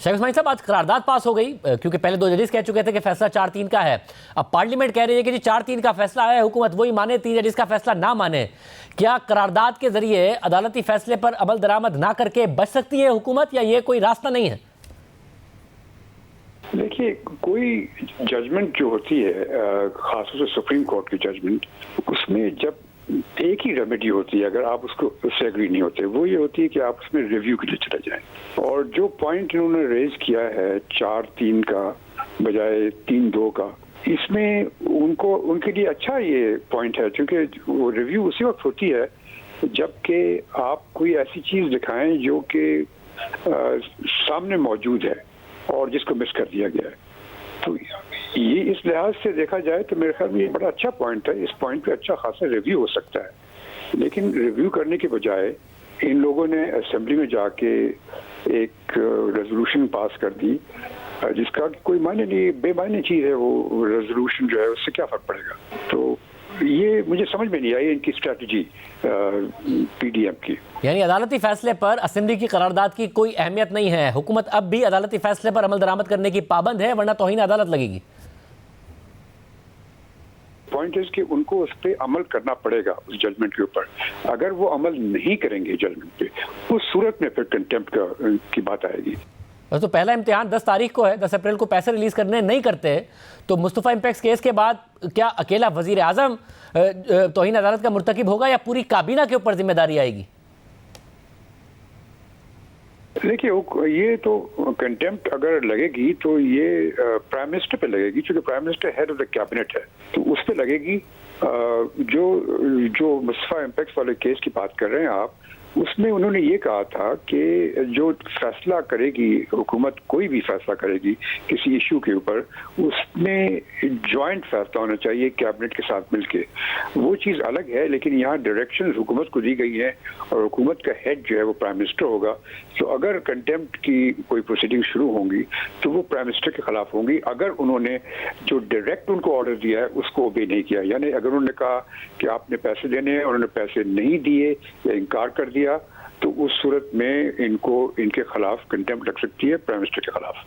शेख इस्माइल साहब, आज करारदाद पास हो गई क्योंकि पहले दो जजेस कह चुके थे कि फैसला 4-3 का है। अब पार्लियामेंट कह रही है कि जी 4-3 का फैसला है, हुकूमत वही माने, 3 जजेस का फैसला ना माने। क्या करारदाद के जरिए अदालती फैसले पर अमल दरामद ना करके बच सकती है हुकूमत, या ये कोई रास्ता नहीं है? देखिए, कोई जजमेंट जो होती है, खासतौर से सुप्रीम कोर्ट की जजमेंट, उसमें जब एक ही रेमेडी होती है, अगर आप उससे एग्री नहीं होते, वो ये होती है कि आप उसमें रिव्यू के लिए चले जाएं। और जो पॉइंट इन्होंने रेज किया है 4-3 का बजाय 3-2 का, इसमें उनके लिए अच्छा ये पॉइंट है, क्योंकि वो रिव्यू उसी वक्त होती है जबकि आप कोई ऐसी चीज दिखाएं जो कि सामने मौजूद है और जिसको मिस कर दिया गया है। तो ये इस लिहाज से देखा जाए तो मेरे ख्याल में ये बड़ा अच्छा पॉइंट है। इस पॉइंट पे अच्छा खासा रिव्यू हो सकता है, लेकिन रिव्यू करने के बजाय इन लोगों ने असेंबली में जाके एक रेजोल्यूशन पास कर दी जिसका कोई मायने नहीं, बेमायने चीज है। वो रेजोल्यूशन जो है उससे क्या फर्क पड़ेगा? तो ये मुझे समझ में नहीं आई इनकी स्ट्रैटेजी पीडीएम की। यानी अदालती फैसले पर असेंबली की करारदाद की कोई अहमियत नहीं है, हुकूमत अब भी अदालती फैसले पर अमल दरामद करने की पाबंद है, वरना तौहीन अदालत लगेगी। पॉइंट इज कि उनको उस पर अमल करना पड़ेगा, उस जजमेंट के ऊपर। अगर वो अमल नहीं करेंगे जजमेंट पे, उस सूरत में फिर कंटेम्प्ट की बात आएगी। तो पहला इम्तिहान 10 तारीख को है, 10 अप्रैल को पैसे रिलीज करने नहीं करते तो मुस्तफ़ा इम्पैक्ट केस के बाद क्या अकेला वजीर आजम तौहीन अदालत का मुर्तकिब होगा, या पूरी काबीना के ऊपर जिम्मेदारी आएगी? देखिए, ये तो कंटेम्प्ट अगर लगेगी तो ये प्राइम मिनिस्टर पे लगेगी, क्योंकि prime minister head of the cabinet है, तो उस पे लगेगी। जो मुस्तफा इम्पैक्ट वाले केस की बात कर रहे हैं आप, उसमें उन्होंने ये कहा था कि जो फैसला करेगी हुकूमत, कोई भी फैसला करेगी किसी इशू के ऊपर, उसमें जॉइंट फैसला होना चाहिए कैबिनेट के साथ मिलके। वो चीज़ अलग है, लेकिन यहाँ डायरेक्शंस हुकूमत को दी गई हैं और हुकूमत का हेड जो है वो प्राइम मिनिस्टर होगा। तो अगर कंटेम्प्ट की कोई प्रोसीडिंग शुरू होंगी तो वो प्राइम मिनिस्टर के खिलाफ होंगी, अगर उन्होंने जो डायरेक्ट उनको ऑर्डर दिया है उसको ओबे नहीं किया। यानी अगर उन्होंने कहा कि आपने पैसे देने हैं और उन्होंने पैसे नहीं दिए या इनकार कर दिया, तो उस सूरत में इनके खिलाफ कंटेम्प्ट लग सकती है प्राइम मिनिस्टर के खिलाफ।